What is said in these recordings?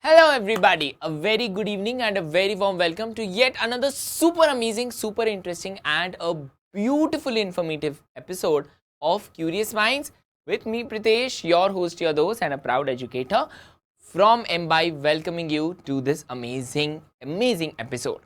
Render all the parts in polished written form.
Hello everybody, a very good evening and a very warm welcome to yet another super amazing, super interesting and a beautifully informative episode of Curious Minds with me Pritesh, your host, your host and a proud educator from Embibe, welcoming you to this amazing episode.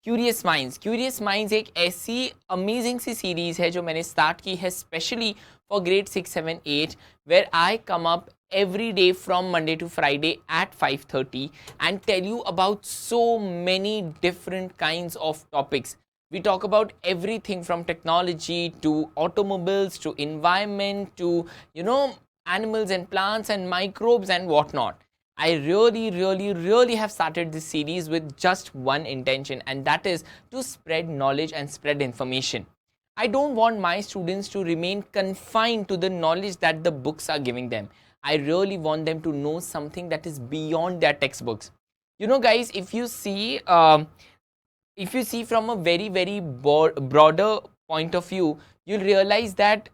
Curious minds एक ऐसी amazing सी series है जो मैंने start की है specially for grade 6, 7, 8 where I come up every day from Monday to Friday at 5:30 and tell you about so many different kinds of topics. We talk about everything from technology to automobiles to environment to animals and plants and microbes and whatnot. I really have started this series with just one intention, and that is to spread knowledge and spread information. I don't want my students to remain confined to the knowledge that the books are giving them. I really want them to know something that is beyond their textbooks. You know, guys, if you see from a very broader point of view, you'll realize that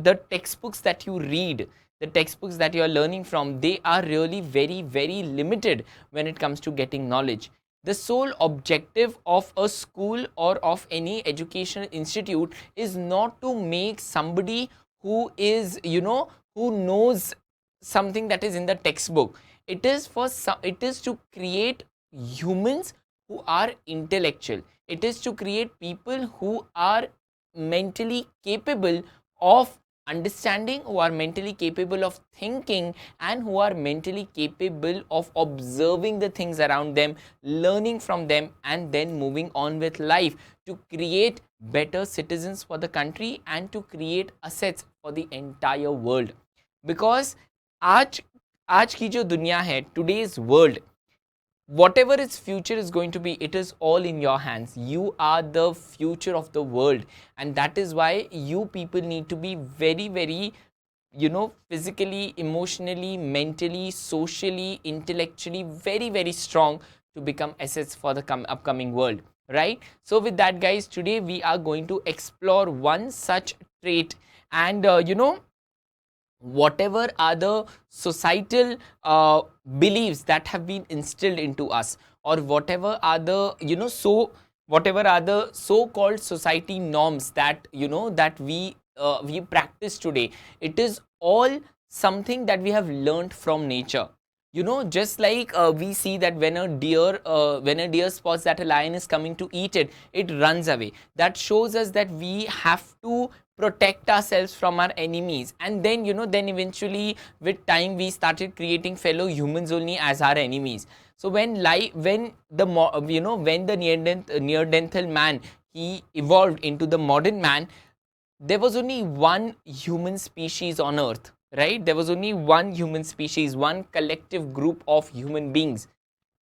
the textbooks that you read, the textbooks that you are learning from, they are really very limited when it comes to getting knowledge. The sole objective of a school or of any educational institute is not to make somebody who is, who knows something that is in the textbook. It is to create humans who are intellectual. It is to create people who are mentally capable of understanding, who are mentally capable of thinking, and who are mentally capable of observing the things around them, learning from them, and then moving on with life to create better citizens for the country and to create assets for the entire world. Because आज की जो दुनिया है, today's world, whatever its future is going to be, it is all in your hands. You are the future of the world, and that is why you people need to be very physically, emotionally, mentally, socially, intellectually very strong to become assets for the upcoming world, right? So with that, guys, today we are going to explore one such trait, and whatever are the societal beliefs that have been instilled into us, or whatever are the whatever are the so-called society norms that that we practice today. It is all something that we have learned from nature. Just like we see that when a deer spots that a lion is coming to eat it, it runs away. That shows us that we have to protect ourselves from our enemies, and then then eventually with time we started creating fellow humans only as our enemies. So when the neanderthal man, he evolved into the modern man, there was only one human species on earth, right? There was only one human species, one collective group of human beings.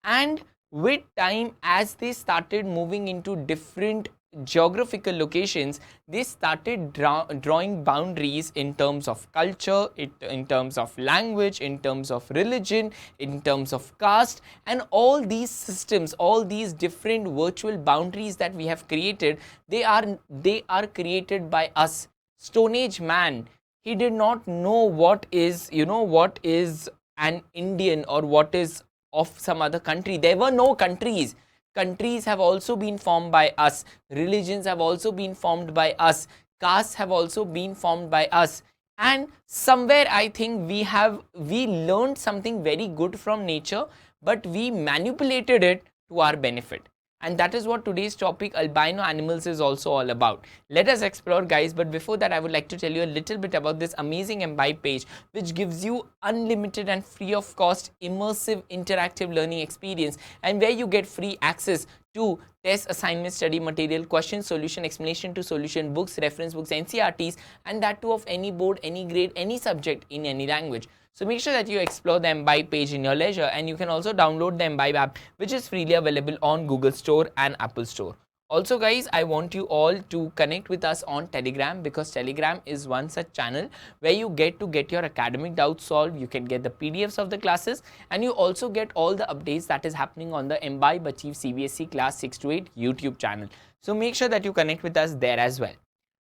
And with time, as they started moving into different geographical locations, they started drawing boundaries in terms of culture, in terms of language, in terms of religion, in terms of caste, and all these systems, all these different virtual boundaries that we have created, they are created by us. Stone Age man, he did not know what is an Indian or what is of some other country. There were no countries. Countries have also been formed by us. Religions have also been formed by us. Castes have also been formed by us. And somewhere I think we learned something very good from nature, but we manipulated it to our benefit. And that is what today's topic, albino animals, is also all about. Let us explore, guys, but before that I would like to tell you a little bit about this amazing Embibe page, which gives you unlimited and free of cost immersive interactive learning experience, and where you get free access to test, assignment, study material, question, solution, explanation to solution, books, reference books, NCRTs, and that too of any board, any grade, any subject in any language. So make sure that you explore the Embibe page in your leisure, and you can also download the Embibe app, which is freely available on Google Store and Apple Store. Also, guys, I want you all to connect with us on Telegram, because Telegram is one such channel where you get your academic doubts solved, you can get the PDFs of the classes, and you also get all the updates that is happening on the Embibe Achieve CBSE Class 6 to 8 YouTube channel. So make sure that you connect with us there as well.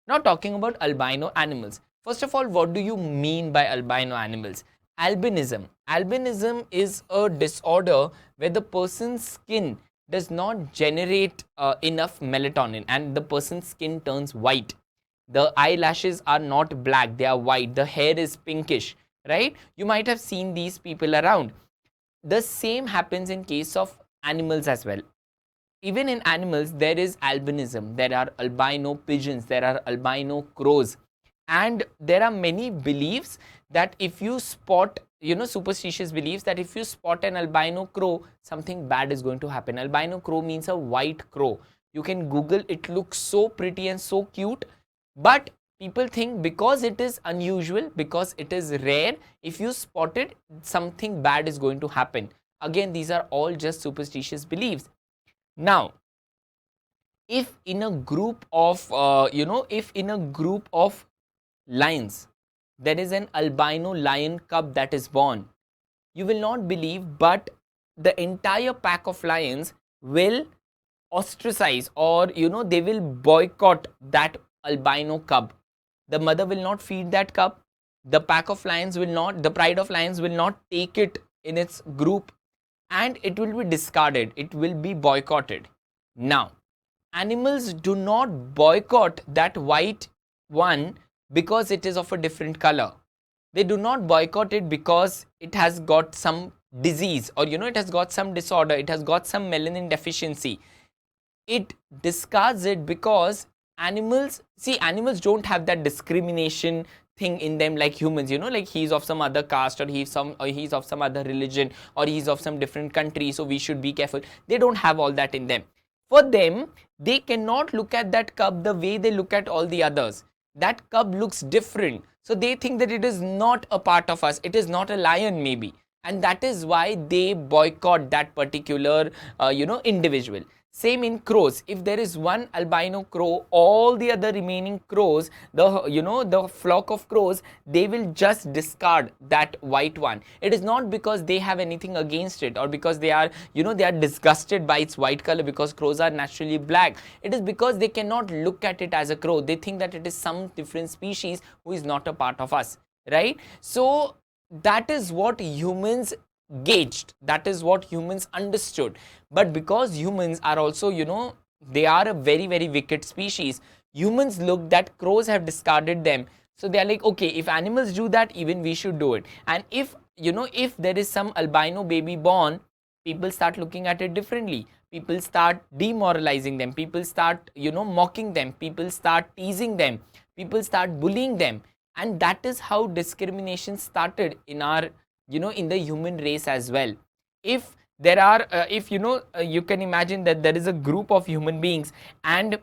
Now, talking about albino animals. First of all, what do you mean by albino animals? Albinism. Albinism is a disorder where the person's skin does not generate enough melatonin and the person's skin turns white. The eyelashes are not black, they are white. The hair is pinkish, right? You might have seen these people around. The same happens in case of animals as well. Even in animals, there is albinism. There are albino pigeons, there are albino crows, and there are many beliefs that if you spot, superstitious beliefs that if you spot an albino crow, something bad is going to happen. Albino crow means a white crow. You can Google, it looks so pretty and so cute, but people think because it is unusual, because it is rare, if you spot it, something bad is going to happen. Again, these are all just superstitious beliefs. Now, if in a group of lions, there is an albino lion cub that is born, you will not believe, but the entire pack of lions will ostracize, or they will boycott that albino cub. The mother will not feed that cub. The pack of lions will not, the pride of lions will not take it in its group, and it will be discarded, it will be boycotted. Now, animals do not boycott that white one because it is of a different color. They do not boycott it because it has got some disease, or it has got some disorder, it has got some melanin deficiency. It discards it because animals don't have that discrimination thing in them like humans, like he's of some other caste, or he's of some other religion, or he's of some different country, so we should be careful. They don't have all that in them. For them, they cannot look at that cub the way they look at all the others. That cub looks different, so they think that it is not a part of us, it is not a lion maybe, and that is why they boycott that particular individual. Same in crows. If there is one albino crow, all the other remaining crows, the flock of crows, they will just discard that white one. It is not because they have anything against it, or because they are they are disgusted by its white color, because crows are naturally black. It is because they cannot look at it as a crow. They think that it is some different species who is not a part of us, right? So that is what humans gauged, that is what humans understood. But because humans are also, they are a very, very wicked species, humans look that crows have discarded them, so they are like, okay, if animals do that, even we should do it. And if if there is some albino baby born, people start looking at it differently, people start demoralizing them, people start mocking them, people start teasing them, people start bullying them. And that is how discrimination started in our in the human race as well. If there are if you can imagine that there is a group of human beings, and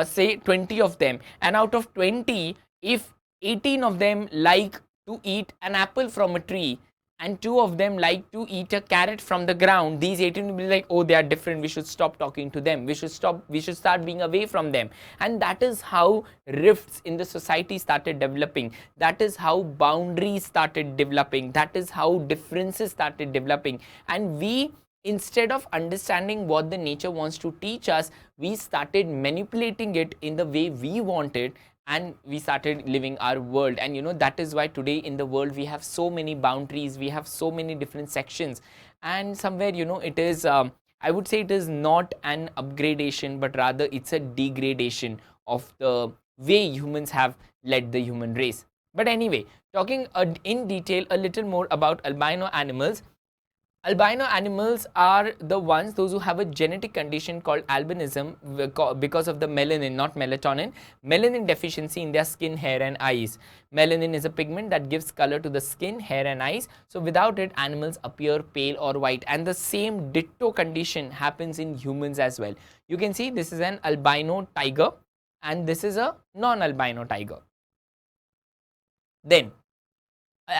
say 20 of them, and out of 20, if 18 of them like to eat an apple from a tree, and 2 of them like to eat a carrot from the ground, these 18 will be like, oh, they are different, we should stop talking to them, we should start being away from them. And that is how rifts in the society started developing, that is how boundaries started developing, that is how differences started developing. And we, instead of understanding what the nature wants to teach us, we started manipulating it in the way we wanted, and we started living our world. And that is why today in the world we have so many boundaries, we have so many different sections, and somewhere it is I would say it is not an upgradation, but rather it's a degradation of the way humans have led the human race. But anyway, talking in detail a little more about albino animals. Albino animals are the ones, those who have a genetic condition called albinism because of the melanin, not melatonin, melanin deficiency in their skin, hair and eyes. Melanin is a pigment that gives color to the skin, hair and eyes. So without it, animals appear pale or white. And the same ditto condition happens in humans as well. You can see this is an albino tiger and this is a non-albino tiger. Then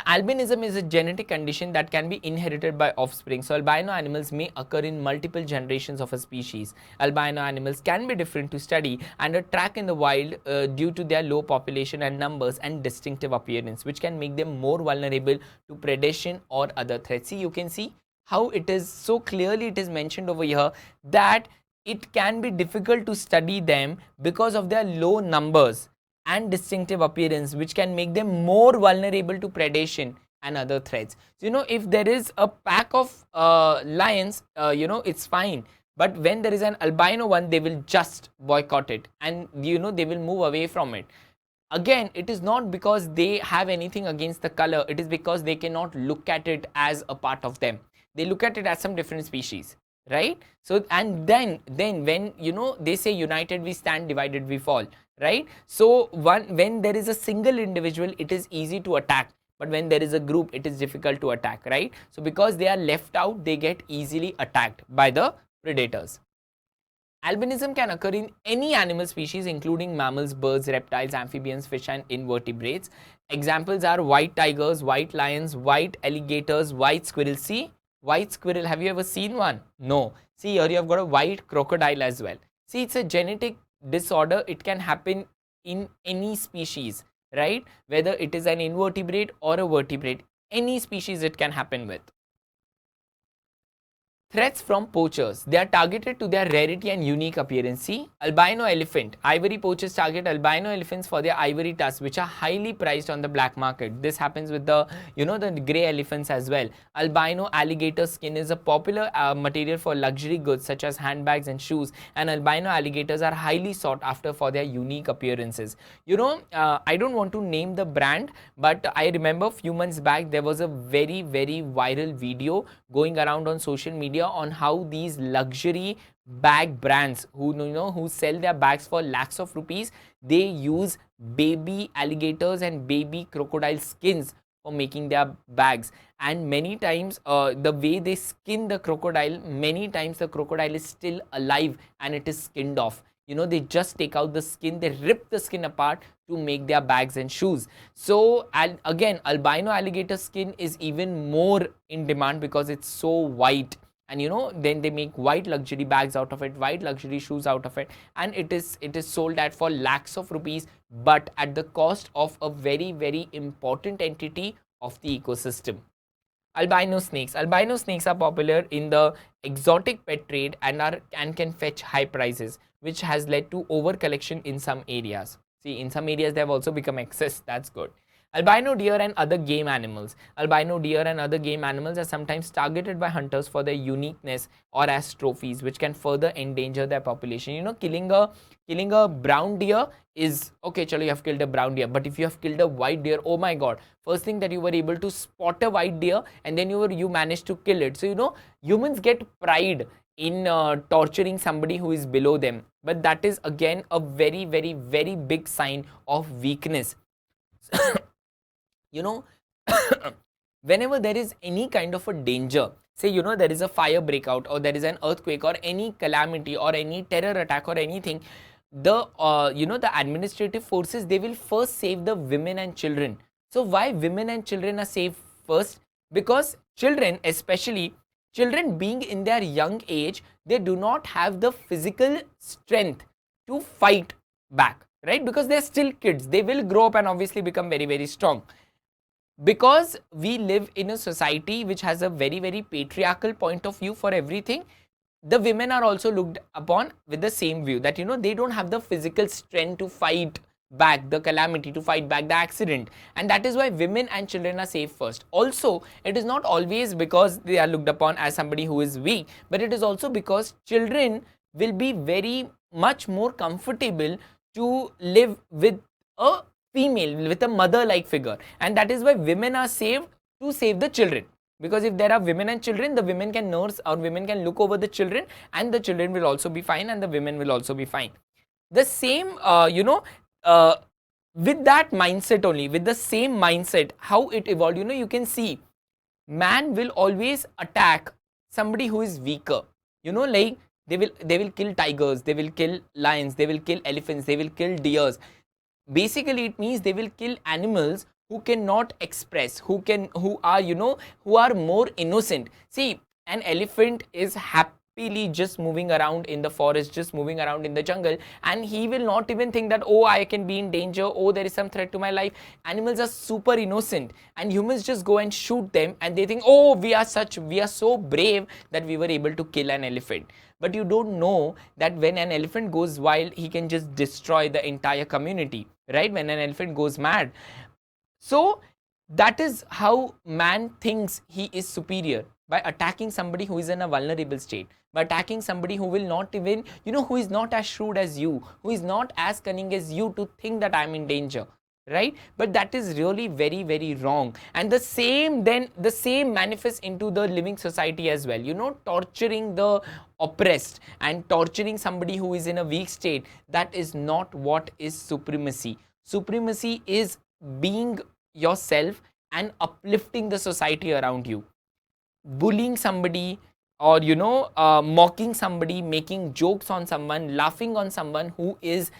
albinism is a genetic condition that can be inherited by offspring. So albino animals may occur in multiple generations of a species. Albino animals can be different to study and track in the wild due to their low population and numbers and distinctive appearance, which can make them more vulnerable to predation or other threats. See, you can see how it is so clearly, it is mentioned over here that it can be difficult to study them because of their low numbers and distinctive appearance, which can make them more vulnerable to predation. and other threats. So, if there is a pack of lions, it's fine. But when there is an albino one, they will just boycott it, and they will move away from it. Again, it is not because they have anything against the color, it is because they cannot look at it as a part of them. They look at it as some different species, right? So, and then when they say united we stand, divided we fall, right? So when there is a single individual, it is easy to attack, but when there is a group, it is difficult to attack, right? So because they are left out, they get easily attacked by the predators. Albinism can occur in any animal species, including mammals, birds, reptiles, amphibians, fish, and invertebrates. Examples are white tigers, white lions, white alligators, white squirrels. See, white squirrel, have you ever seen one? No. See, here you have got a white crocodile as well. See, it's a genetic disorder. It can happen in any species, right? Whether it is an invertebrate or a vertebrate, any species it can happen with. Threats from poachers. They are targeted to their rarity and unique appearance. See, albino elephant. Ivory poachers target albino elephants for their ivory tusks, which are highly priced on the black market. This happens with the, the grey elephants as well. Albino alligator skin is a popular material for luxury goods such as handbags and shoes. And albino alligators are highly sought after for their unique appearances. I don't want to name the brand, but I remember a few months back there was a very, very viral video going around on social media on how these luxury bag brands who sell their bags for lakhs of rupees, they use baby alligators and baby crocodile skins for making their bags. And many times the way they skin the crocodile, many times the crocodile is still alive and it is skinned off. They just take out the skin, they rip the skin apart to make their bags and shoes. So again, albino alligator skin is even more in demand because it's so white. And then they make white luxury bags out of it, white luxury shoes out of it, and it is sold at for lakhs of rupees, but at the cost of a very, very important entity of the ecosystem. Albino snakes. Albino snakes are popular in the exotic pet trade and can fetch high prices, which has led to over collection in some areas. See, in some areas they have also become excess. That's good. Albino deer and other game animals. Albino deer and other game animals are sometimes targeted by hunters for their uniqueness or as trophies, which can further endanger their population. Killing a brown deer is okay. Chalo, you have killed a brown deer, but if you have killed a white deer, oh my god! First thing that you were able to spot a white deer, and then you managed to kill it. So humans get pride in torturing somebody who is below them, but that is again a very, very, very big sign of weakness. Whenever there is any kind of a danger, say there is a fire breakout or there is an earthquake or any calamity or any terror attack or anything, the the administrative forces, they will first save the women and children. So why women and children are saved first? Because children, especially children being in their young age, they do not have the physical strength to fight back, right? Because they're still kids. They will grow up and obviously become very, very strong. Because we live in a society which has a very, very patriarchal point of view for everything, the women are also looked upon with the same view that they don't have the physical strength to fight back the calamity, to fight back the accident, and that is why women and children are saved first. Also, it is not always because they are looked upon as somebody who is weak, but it is also because children will be very much more comfortable to live with a female, with a mother-like figure, and that is why women are saved to save the children. Because if there are women and children, the women can nurse or women can look over the children, and the children will also be fine and the women will also be fine. The same, with that mindset only, with the same mindset, how it evolved, you can see man will always attack somebody who is weaker. Like they will kill tigers, they will kill lions, they will kill elephants, they will kill deers. Basically, it means they will kill animals who cannot express, who are more innocent. See, an elephant is happily just moving around in the forest, just moving around in the jungle, and he will not even think that, oh, I can be in danger, oh, there is some threat to my life. Animals are super innocent, and humans just go and shoot them, and they think, oh, we are so brave that we were able to kill an elephant. But you don't know that when an elephant goes wild, he can just destroy the entire community, right? When an elephant goes mad. So That is how man thinks he is superior, by attacking somebody who is in a vulnerable state, by attacking somebody who will not even, who is not as shrewd as you, who is not as cunning as you, to think that I'm in danger, right? But that is really very, very wrong. And the same manifests into the living society as well. Torturing the oppressed and torturing somebody who is in a weak state, that is not what is supremacy. Supremacy is being yourself and uplifting the society around you. Bullying somebody, or mocking somebody, making jokes on someone, laughing on someone who is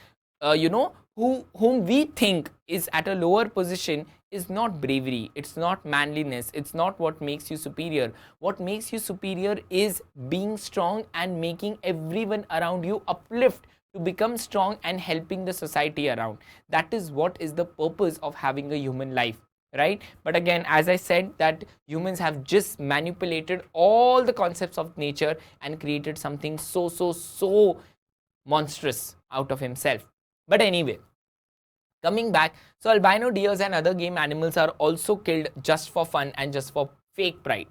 whom we think is at a lower position, is not bravery, it's not manliness, it's not what makes you superior. What makes you superior is being strong and making everyone around you uplift to become strong and helping the society around. That is what is the purpose of having a human life, right? But again, as I said, that humans have just manipulated all the concepts of nature and created something so monstrous out of himself. But anyway, coming back, so albino deers and other game animals are also killed just for fun and just for fake pride.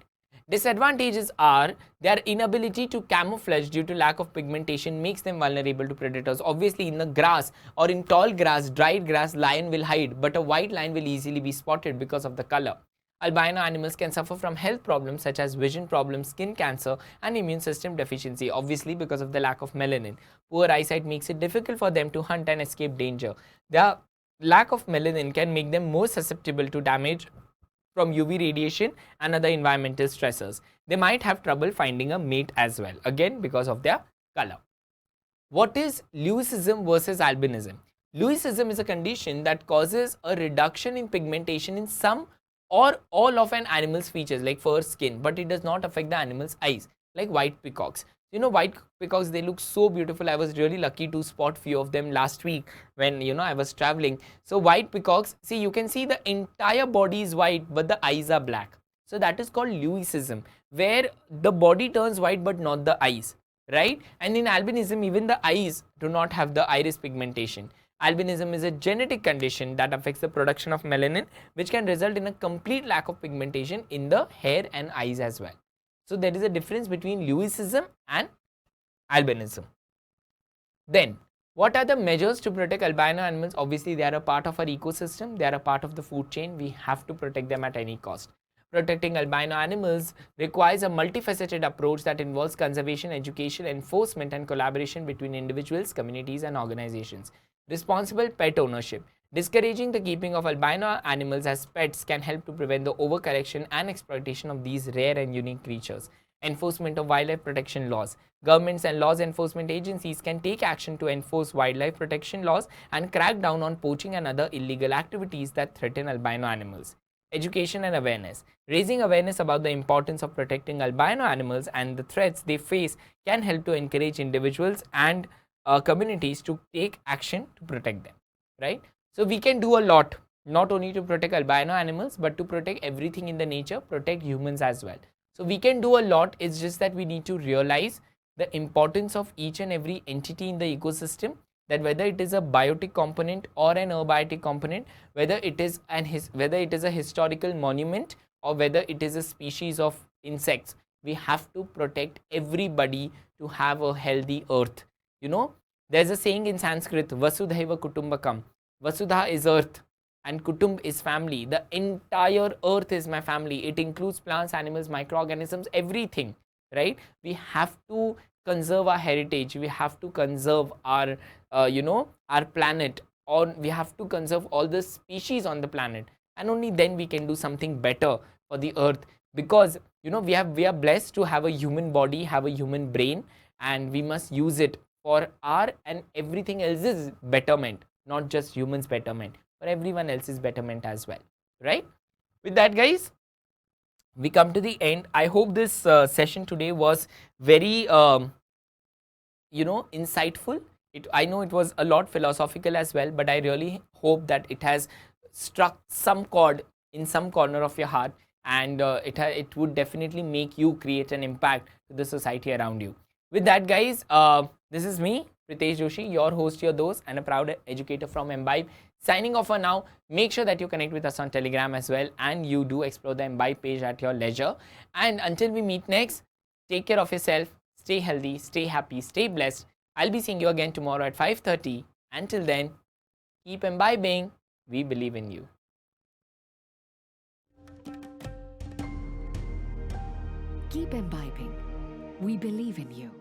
Disadvantages are their inability to camouflage due to lack of pigmentation makes them vulnerable to predators. Obviously, in the grass or in tall grass, dried grass, lion will hide, but a white lion will easily be spotted because of the color. Albino animals can suffer from health problems such as vision problems, skin cancer, and immune system deficiency, obviously because of the lack of melanin. Poor eyesight makes it difficult for them to hunt and escape danger. Their lack of melanin can make them more susceptible to damage from UV radiation and other environmental stressors. They might have trouble finding a mate as well, again because of their color. What is Lewisism versus albinism? Lewisism is a condition that causes a reduction in pigmentation in some or all of an animal's features like fur, skin, but it does not affect the animal's eyes, like white peacocks. White peacocks, they look so beautiful. I was really lucky to spot few of them last week when I was traveling. So white peacocks, see, you can see the entire body is white but the eyes are black. So that is called Lewisism, where the body turns white but not the eyes, right? And in albinism, even the eyes do not have the iris pigmentation. Albinism is a genetic condition that affects the production of melanin, which can result in a complete lack of pigmentation in the hair and eyes as well. So there is a difference between Lewisism and albinism. Then, what are the measures to protect albino animals? Obviously, they are a part of our ecosystem. They are a part of the food chain. We have to protect them at any cost. Protecting albino animals requires a multifaceted approach that involves conservation, education, enforcement, and collaboration between individuals, communities, and organizations. Responsible pet ownership. Discouraging the keeping of albino animals as pets can help to prevent the overcorrection and exploitation of these rare and unique creatures. Enforcement of wildlife protection laws. Governments and laws enforcement agencies can take action to enforce wildlife protection laws and crack down on poaching and other illegal activities that threaten albino animals. Education and awareness. Raising awareness about the importance of protecting albino animals and the threats they face can help to encourage individuals and communities to take action to protect them, right? So we can do a lot, not only to protect albino animals, but to protect everything in the nature, protect humans as well. So we can do a lot. It's just that we need to realize the importance of each and every entity in the ecosystem, that whether it is a biotic component or an abiotic component, whether it is a historical monument or whether it is a species of insects, we have to protect everybody to have a healthy earth. There's a saying in Sanskrit, Vasudhaiva Kutumbakam. Vasudha is earth and Kutumb is family. The entire earth is my family. It includes plants, animals, microorganisms, everything, right? We have to conserve our heritage. We have to conserve our, our planet, or we have to conserve all the species on the planet. And only then we can do something better for the earth, because, we are blessed to have a human body, have a human brain, and we must use it for our and everything else's betterment, not just humans' betterment, for everyone else's betterment as well, right? With that, guys, we come to the end. I hope this session today was very, insightful. I know it was a lot philosophical as well, but I really hope that it has struck some chord in some corner of your heart, and it would definitely make you create an impact to the society around you. With that, guys, this is me, Pritesh Joshi, your host, your dose, and a proud educator from Embibe. Signing off for now. Make sure that you connect with us on Telegram as well, and you do explore the Embibe page at your leisure. And until we meet next, take care of yourself, stay healthy, stay happy, stay blessed. I'll be seeing you again tomorrow at 5:30. Until then, keep imbibing. We believe in you. Keep imbibing. We believe in you.